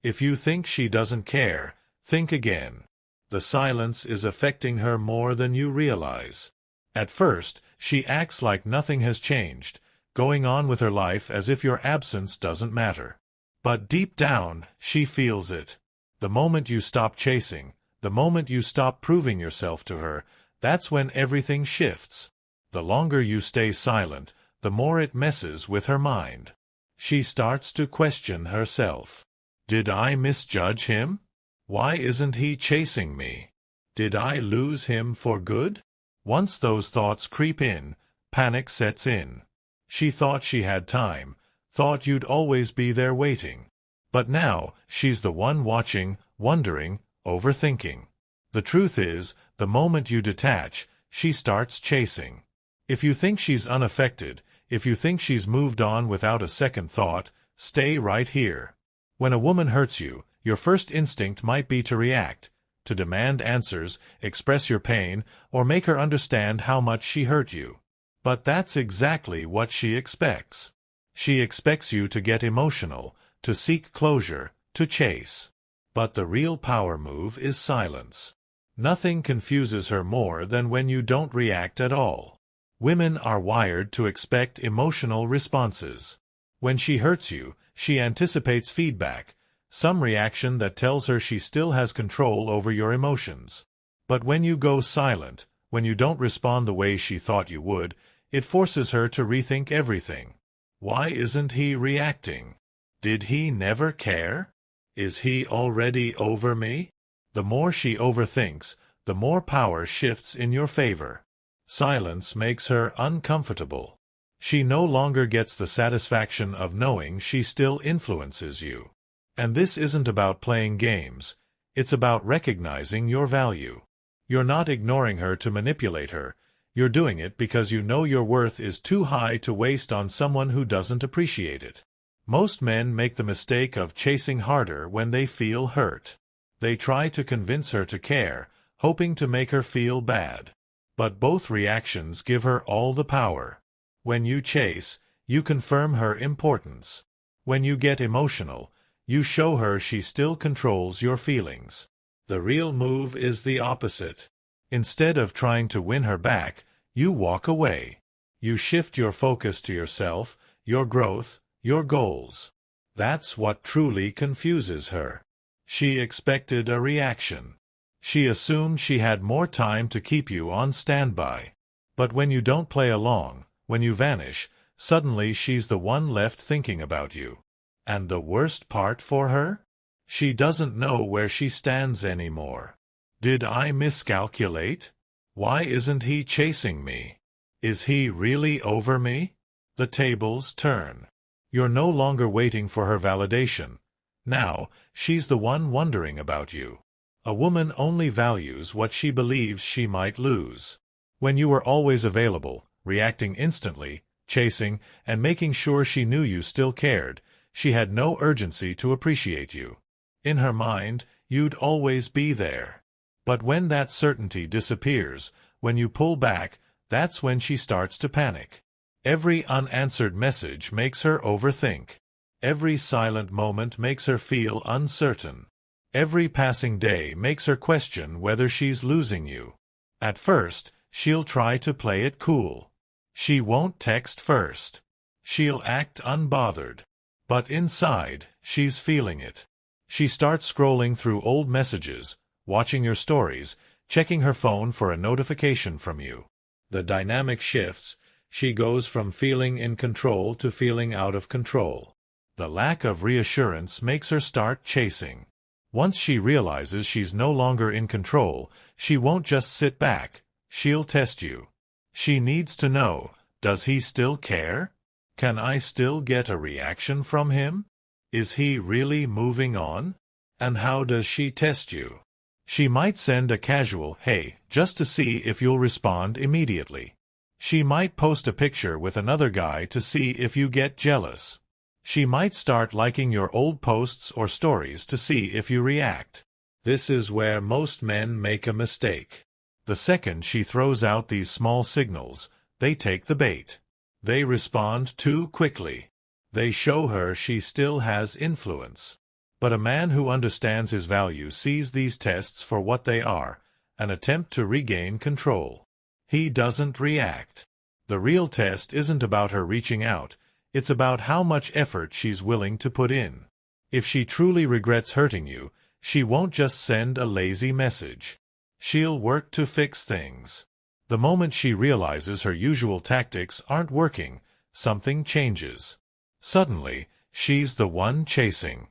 If you think she doesn't care, think again. The silence is affecting her more than you realize. At first, she acts like nothing has changed, going on with her life as if your absence doesn't matter. But deep down, she feels it. The moment you stop chasing, the moment you stop proving yourself to her, that's when everything shifts. The longer you stay silent, the more it messes with her mind. She starts to question herself. Did I misjudge him? Why isn't he chasing me? Did I lose him for good? Once those thoughts creep in, panic sets in. She thought she had time, thought you'd always be there waiting. But now, she's the one watching, wondering, overthinking. The truth is, the moment you detach, she starts chasing. If you think she's unaffected, if you think she's moved on without a second thought, stay right here. When a woman hurts you, your first instinct might be to react, to demand answers, express your pain, or make her understand how much she hurt you. But that's exactly what she expects. She expects you to get emotional, to seek closure, to chase. But the real power move is silence. Nothing confuses her more than when you don't react at all. Women are wired to expect emotional responses. When she hurts you, she anticipates feedback, some reaction that tells her she still has control over your emotions. But when you go silent, when you don't respond the way she thought you would, it forces her to rethink everything. Why isn't he reacting? Did he never care? Is he already over me? The more she overthinks, the more power shifts in your favor. Silence makes her uncomfortable. She no longer gets the satisfaction of knowing she still influences you. And this isn't about playing games. It's about recognizing your value. You're not ignoring her to manipulate her. You're doing it because you know your worth is too high to waste on someone who doesn't appreciate it. Most men make the mistake of chasing harder when they feel hurt. They try to convince her to care, hoping to make her feel bad. But both reactions give her all the power. When you chase, you confirm her importance. When you get emotional, you show her she still controls your feelings. The real move is the opposite. Instead of trying to win her back, you walk away. You shift your focus to yourself, your growth, your goals. That's what truly confuses her. She expected a reaction. She assumed she had more time to keep you on standby. But when you don't play along, when you vanish, suddenly she's the one left thinking about you. And the worst part for her? She doesn't know where she stands anymore. Did I miscalculate? Why isn't he chasing me? Is he really over me? The tables turn. You're no longer waiting for her validation. Now, she's the one wondering about you. A woman only values what she believes she might lose. When you were always available, reacting instantly, chasing, and making sure she knew you still cared, she had no urgency to appreciate you. In her mind, you'd always be there. But when that certainty disappears, when you pull back, that's when she starts to panic. Every unanswered message makes her overthink. Every silent moment makes her feel uncertain. Every passing day makes her question whether she's losing you. At first, she'll try to play it cool. She won't text first. She'll act unbothered. But inside, she's feeling it. She starts scrolling through old messages, watching your stories, checking her phone for a notification from you. The dynamic shifts. She goes from feeling in control to feeling out of control. The lack of reassurance makes her start chasing. Once she realizes she's no longer in control, she won't just sit back. She'll test you. She needs to know, does he still care? Can I still get a reaction from him? Is he really moving on? And how does she test you? She might send a casual, "Hey," just to see if you'll respond immediately. She might post a picture with another guy to see if you get jealous. She might start liking your old posts or stories to see if you react. This is where most men make a mistake. The second she throws out these small signals, they take the bait. They respond too quickly. They show her she still has influence. But a man who understands his value sees these tests for what they are, an attempt to regain control. He doesn't react. The real test isn't about her reaching out, it's about how much effort she's willing to put in. If she truly regrets hurting you, she won't just send a lazy message. She'll work to fix things. The moment she realizes her usual tactics aren't working, something changes. Suddenly, she's the one chasing.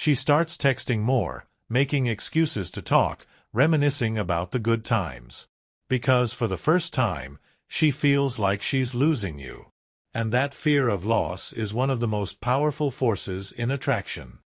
She starts texting more, making excuses to talk, reminiscing about the good times. Because for the first time, she feels like she's losing you. And that fear of loss is one of the most powerful forces in attraction.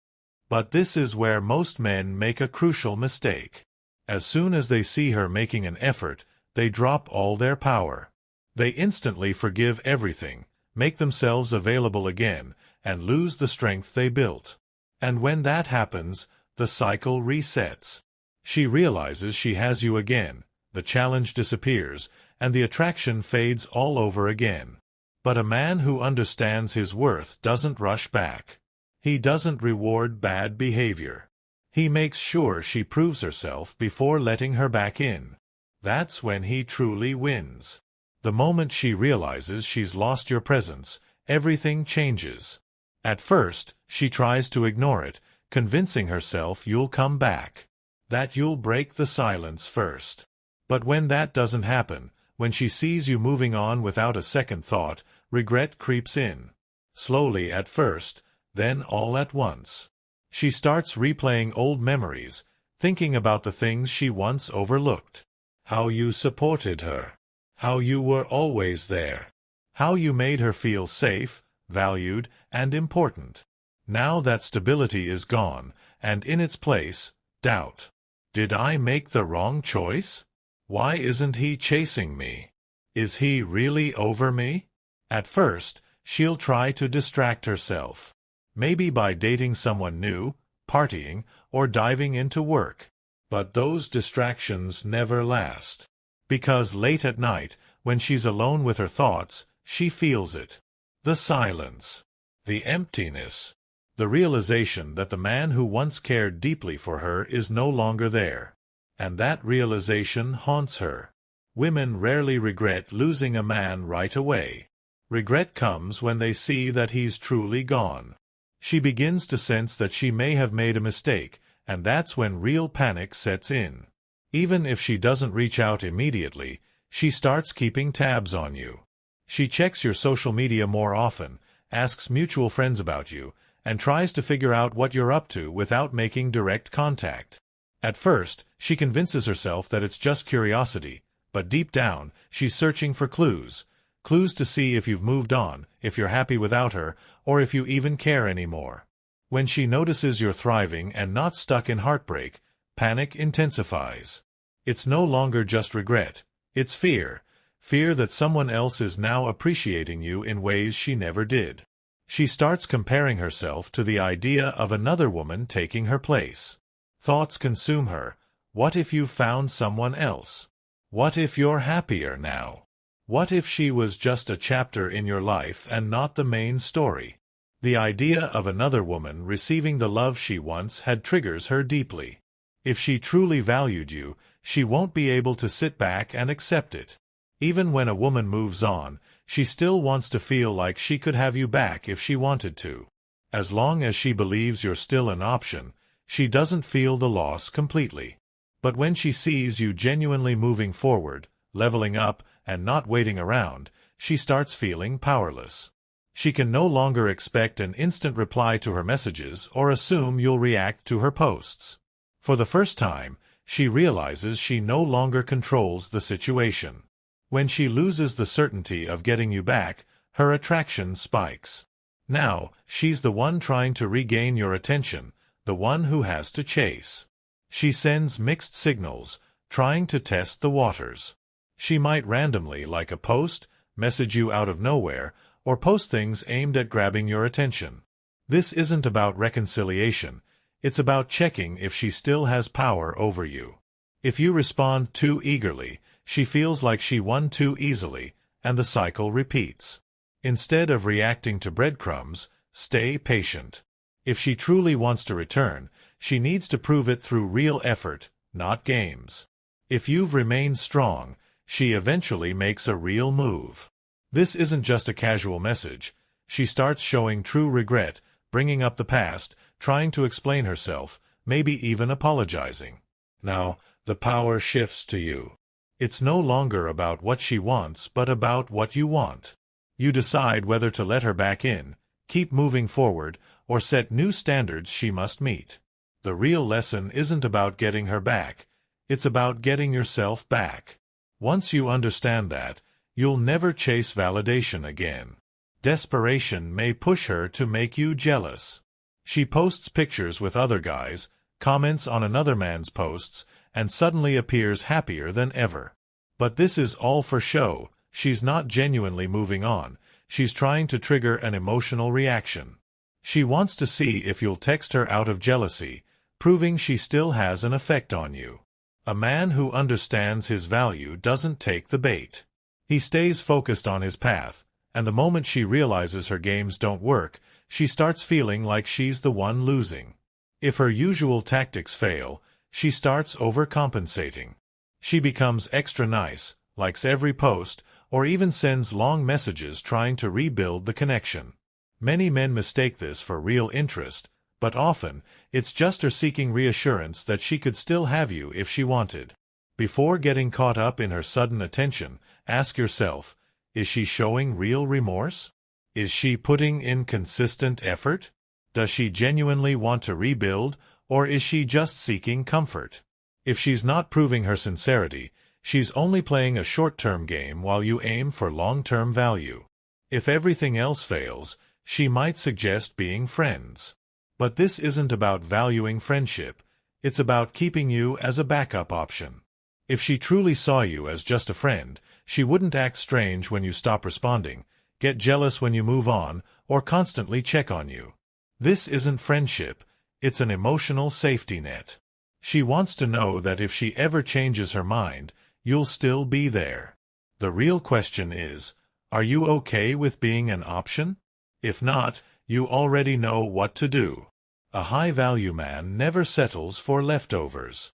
But this is where most men make a crucial mistake. As soon as they see her making an effort, they drop all their power. They instantly forgive everything, make themselves available again, and lose the strength they built. And when that happens, the cycle resets. She realizes she has you again, the challenge disappears, and the attraction fades all over again. But a man who understands his worth doesn't rush back. He doesn't reward bad behavior. He makes sure she proves herself before letting her back in. That's when he truly wins. The moment she realizes she's lost your presence, everything changes. At first, she tries to ignore it, convincing herself you'll come back, that you'll break the silence first. But when that doesn't happen, when she sees you moving on without a second thought, regret creeps in. Slowly at first, then all at once. She starts replaying old memories, thinking about the things she once overlooked. How you supported her. How you were always there. How you made her feel safe, valued, and important. Now that stability is gone, and in its place, doubt. Did I make the wrong choice? Why isn't he chasing me? Is he really over me? At first, she'll try to distract herself. Maybe by dating someone new, partying, or diving into work. But those distractions never last. Because late at night, when she's alone with her thoughts, she feels it. The silence. The emptiness. The realization that the man who once cared deeply for her is no longer there. And that realization haunts her. Women rarely regret losing a man right away. Regret comes when they see that he's truly gone. She begins to sense that she may have made a mistake, and that's when real panic sets in. Even if she doesn't reach out immediately, she starts keeping tabs on you. She checks your social media more often, asks mutual friends about you, and tries to figure out what you're up to without making direct contact. At first, she convinces herself that it's just curiosity, but deep down, she's searching for clues. Clues to see if you've moved on, if you're happy without her, or if you even care anymore. When she notices you're thriving and not stuck in heartbreak, panic intensifies. It's no longer just regret, it's fear. Fear that someone else is now appreciating you in ways she never did. She starts comparing herself to the idea of another woman taking her place. Thoughts consume her. What if you found someone else? What if you're happier now? What if she was just a chapter in your life and not the main story? The idea of another woman receiving the love she once had triggers her deeply. If she truly valued you, she won't be able to sit back and accept it. Even when a woman moves on, she still wants to feel like she could have you back if she wanted to. As long as she believes you're still an option, she doesn't feel the loss completely. But when she sees you genuinely moving forward, leveling up, and not waiting around, she starts feeling powerless. She can no longer expect an instant reply to her messages or assume you'll react to her posts. For the first time, she realizes she no longer controls the situation. When she loses the certainty of getting you back, her attraction spikes. Now, she's the one trying to regain your attention, the one who has to chase. She sends mixed signals, trying to test the waters. She might randomly like a post, message you out of nowhere, or post things aimed at grabbing your attention. This isn't about reconciliation, it's about checking if she still has power over you. If you respond too eagerly, she feels like she won too easily, and the cycle repeats. Instead of reacting to breadcrumbs, stay patient. If she truly wants to return, she needs to prove it through real effort, not games. If you've remained strong, she eventually makes a real move. This isn't just a casual message. She starts showing true regret, bringing up the past, trying to explain herself, maybe even apologizing. Now, the power shifts to you. It's no longer about what she wants, but about what you want. You decide whether to let her back in, keep moving forward, or set new standards she must meet. The real lesson isn't about getting her back. It's about getting yourself back. Once you understand that, you'll never chase validation again. Desperation may push her to make you jealous. She posts pictures with other guys, comments on another man's posts, and suddenly appears happier than ever. But this is all for show. She's not genuinely moving on. She's trying to trigger an emotional reaction. She wants to see if you'll text her out of jealousy, proving she still has an effect on you. A man who understands his value doesn't take the bait. He stays focused on his path, and the moment she realizes her games don't work, she starts feeling like she's the one losing. If her usual tactics fail, she starts overcompensating. She becomes extra nice, likes every post, or even sends long messages trying to rebuild the connection. Many men mistake this for real interest, but often, it's just her seeking reassurance that she could still have you if she wanted. Before getting caught up in her sudden attention, ask yourself, is she showing real remorse? Is she putting in consistent effort? Does she genuinely want to rebuild, or is she just seeking comfort? If she's not proving her sincerity, she's only playing a short-term game while you aim for long-term value. If everything else fails, she might suggest being friends. But this isn't about valuing friendship. It's about keeping you as a backup option. If she truly saw you as just a friend, she wouldn't act strange when you stop responding, get jealous when you move on, or constantly check on you. This isn't friendship, it's an emotional safety net. She wants to know that if she ever changes her mind, you'll still be there. The real question is, are you okay with being an option? If not, you already know what to do. A high-value man never settles for leftovers.